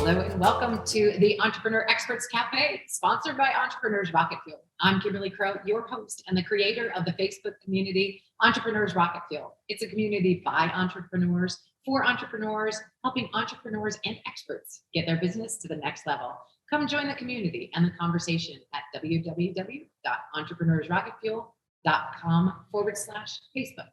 Hello and welcome to the Entrepreneur Experts Cafe, sponsored by Entrepreneurs Rocket Fuel. I'm Kimberly Crow, your host and the creator of the Facebook community, Entrepreneurs Rocket Fuel. It's a community by entrepreneurs, for entrepreneurs, helping entrepreneurs and experts get their business to the next level. Come join the community and the conversation at www.entrepreneursrocketfuel.com/Facebook.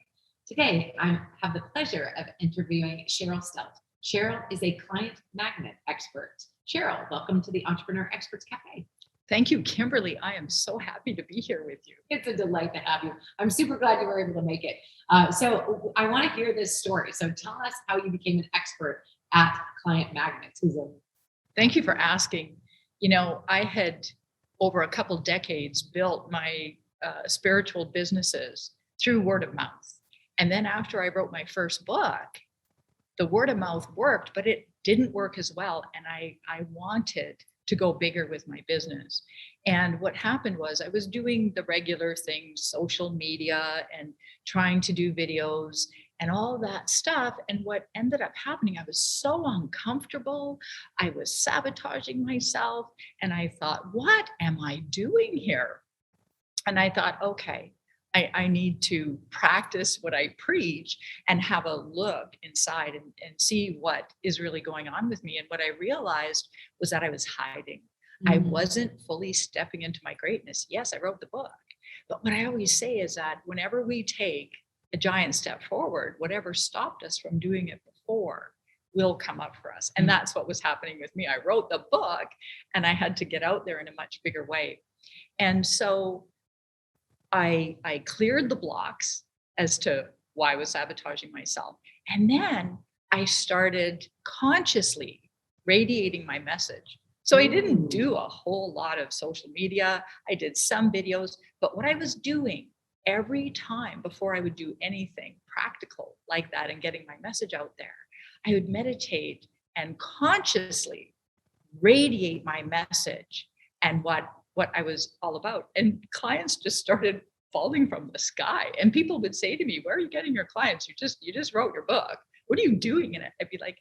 Today, I have the pleasure of interviewing Cheryl Stelte. Cheryl is a client magnet expert. Cheryl, welcome to the Entrepreneur Experts Cafe. Thank you, Kimberly. I am so happy to be here with you. It's a delight to have you. I'm super glad you were able to make it. So I want to hear this story. So tell us how you became an expert at client magnets. Thank you for asking. You know, I had over a couple decades built my spiritual businesses through word of mouth. And then after I wrote my first book, the word of mouth worked, but it didn't work as well. And I wanted to go bigger with my business. And what happened was I was doing the regular things, social media and trying to do videos and all that stuff. And what ended up happening, I was so uncomfortable. I was sabotaging myself. And I thought, what am I doing here? And I thought, okay, I need to practice what I preach and have a look inside and see what is really going on with me. And what I realized was that I was hiding. I wasn't fully stepping into my greatness. Yes, I wrote the book. But what I always say is that whenever we take a giant step forward, whatever stopped us from doing it before will come up for us. And that's what was happening with me. I wrote the book and I had to get out there in a much bigger way. And so I cleared the blocks as to why I was sabotaging myself. And then I started consciously radiating my message. So I didn't do a whole lot of social media. I did some videos, but what I was doing every time before I would do anything practical like that and getting my message out there, I would meditate and consciously radiate my message and what I was all about. And clients just started falling from the sky. And people would say to me, where are you getting your clients? You just wrote your book. What are you doing in it? I'd be like,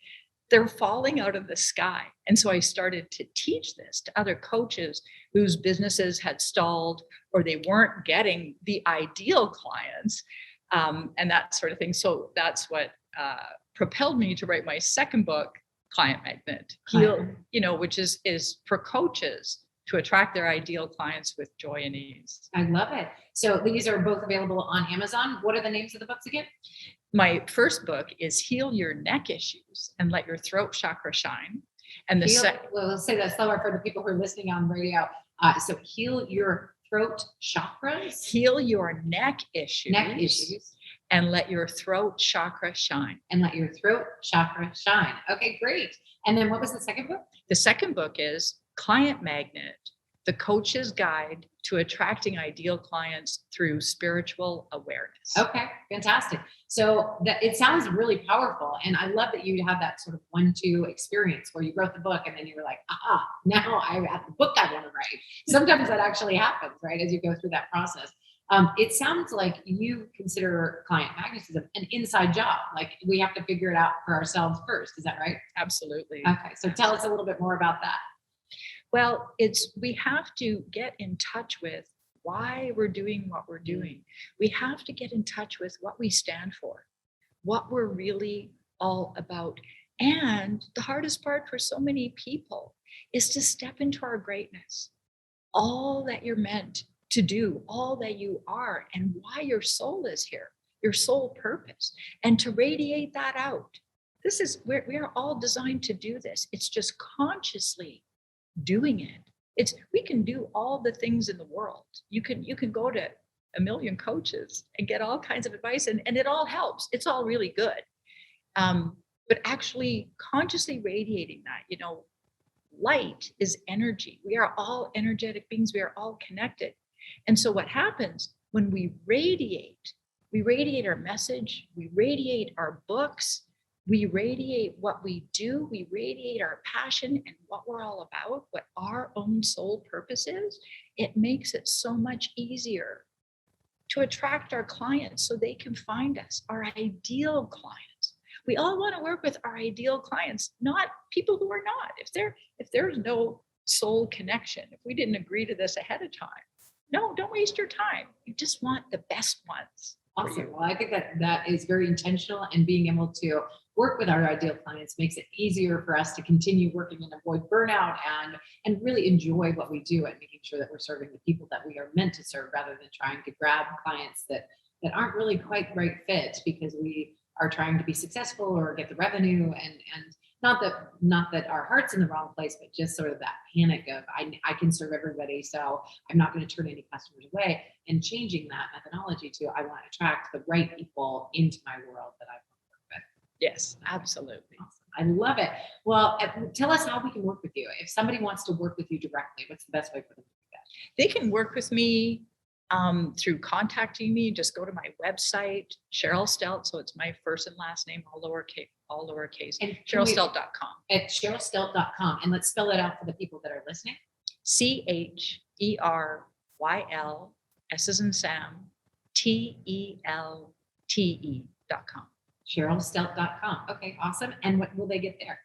they're falling out of the sky. And so I started to teach this to other coaches whose businesses had stalled or they weren't getting the ideal clients and that sort of thing. So that's what propelled me to write my second book, Client Magnet, Heal, which is for coaches to attract their ideal clients with joy and ease. I love it. So these are both available on Amazon. What are the names of the books again? My first book is Heal Your Neck Issues and Let Your Throat Chakra Shine. And let's say that slower for the people who are listening on radio. So Heal Your Throat Chakras. Heal Your Neck Issues. Neck issues. And Let Your Throat Chakra Shine. And Let Your Throat Chakra Shine. Okay, great. And then what was the second book? The second book is Client Magnet, the Coach's Guide to Attracting Ideal Clients Through Spiritual Awareness. Okay, fantastic. So it sounds really powerful. And I love that you have that sort of 1-2 experience where you wrote the book and then you were like, now I have the book I want to write. Sometimes that actually happens, right? As you go through that process. It sounds like you consider client magnetism an inside job. Like we have to figure it out for ourselves first. Is that right? Absolutely. Okay. So tell us a little bit more about that. Well, we have to get in touch with why we're doing what we're doing. We have to get in touch with what we stand for, what we're really all about. And the hardest part for so many people is to step into our greatness, all that you're meant to do, all that you are, and why your soul is here, your soul purpose, and to radiate that out. We are all designed to do this. It's just consciously doing it. We can do all the things in the world. You can go to a million coaches and get all kinds of advice and it all helps. It's all really good. But actually consciously radiating that, light is energy. We are all energetic beings. We are all connected. And so what happens when we radiate our message, we radiate our books, we radiate what we do, we radiate our passion and what we're all about, what our own soul purpose is. It makes it so much easier to attract our clients so they can find us, our ideal clients. we all want to work with our ideal clients, not people who are not. If there's no soul connection, if we didn't agree to this ahead of time, no, don't waste your time. You just want the best ones. Awesome. Well, I think that is very intentional, and being able to work with our ideal clients makes it easier for us to continue working and avoid burnout and really enjoy what we do, and making sure that we're serving the people that we are meant to serve, rather than trying to grab clients that aren't really quite right fit because we are trying to be successful or get the revenue, and not that our heart's in the wrong place, but just sort of that panic of I can serve everybody, so I'm not going to turn any customers away, and changing that methodology to I want to attract the right people into my world that I want to work with. Yes, absolutely. Awesome. I love it. Well, tell us how we can work with you. If somebody wants to work with you directly, what's the best way for them to do that? They can work with me through contacting me. Just go to my website, Cheryl Stelte. So it's my first and last name, all lowercase, And CherylStelte.com. At CherylStelte.com. And let's spell it out for the people that are listening. CHERYL, S as in Sam, TELTE.com. CherylStelte.com. Okay, awesome. And what will they get there?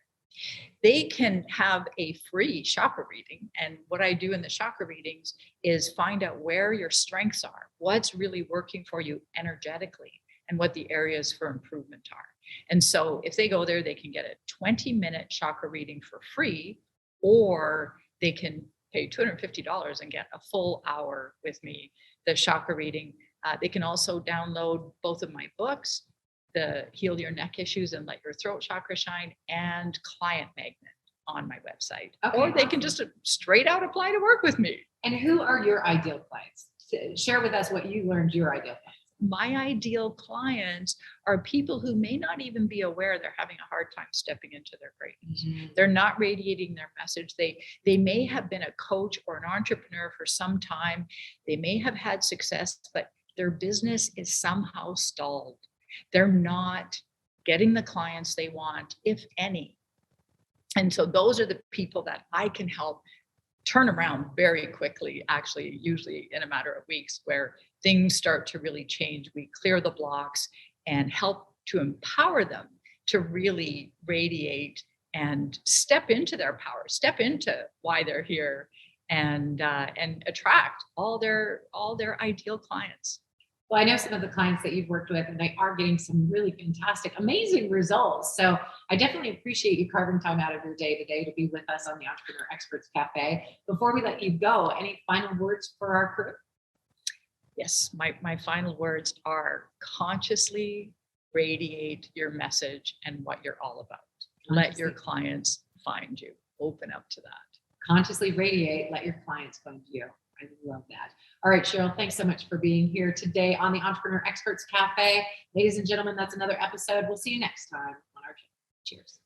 They can have a free chakra reading. And what I do in the chakra readings is find out where your strengths are, what's really working for you energetically, and what the areas for improvement are. And so if they go there, they can get a 20-minute chakra reading for free, or they can pay $250 and get a full hour with me, the chakra reading. They can also download both of my books, the Heal Your Neck Issues and Let Your Throat Chakra Shine, and Client Magnet on my website. Okay, or they can just straight out apply to work with me. And who are your ideal clients? Share with us what you learned your ideal clients. My ideal clients are people who may not even be aware they're having a hard time stepping into their greatness. Mm-hmm. They're not radiating their message. They may have been a coach or an entrepreneur for some time. They may have had success, but their business is somehow stalled. They're not getting the clients they want, if any. And so those are the people that I can help turn around very quickly, actually, usually in a matter of weeks, where things start to really change. We clear the blocks and help to empower them to really radiate and step into their power, step into why they're here, and attract all their ideal clients. Well, I know some of the clients that you've worked with, and they are getting some really fantastic, amazing results. So I definitely appreciate you carving time out of your day today to be with us on the Entrepreneur Experts Cafe. Before we let you go, any final words for our crew? Yes, my final words are consciously radiate your message and what you're all about. Let your clients find you. Open up to that. Consciously radiate, let your clients find you. I love that. All right, Cheryl, thanks so much for being here today on the Entrepreneur Experts Cafe. Ladies and gentlemen, that's another episode. We'll see you next time on our channel. Cheers.